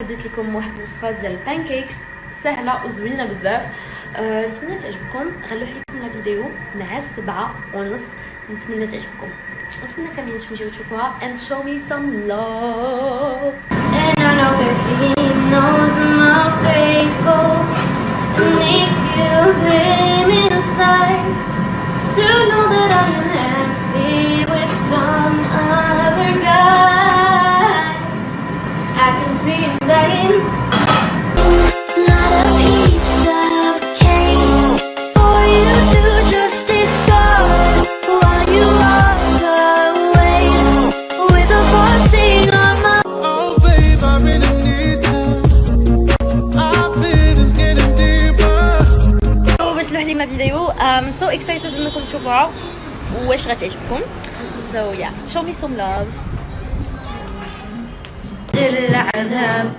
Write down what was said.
وديت لكم واحد الوصفه ديال البانكيكس سهله وزوينه بزاف. نتمنى تعجبكم. غنلوح لكم لا فيديو مع 7:30. نتمنى تعجبكم ونتمنى كاملين تمشيو تشوفوها and show me some love. And I know if he knows I'm not faithful and it kills him inside to know that I'm happy with some other guy. I can see him begging. Not a piece of cake for you to just discard while you walk away with a forcing on my. Oh babe, I really need you. Our feelings getting deeper. باش نلوح لكم فيديو I'm so excited انكم تشوفوها واش غتعجبكم. So yeah, show me some love. العذاب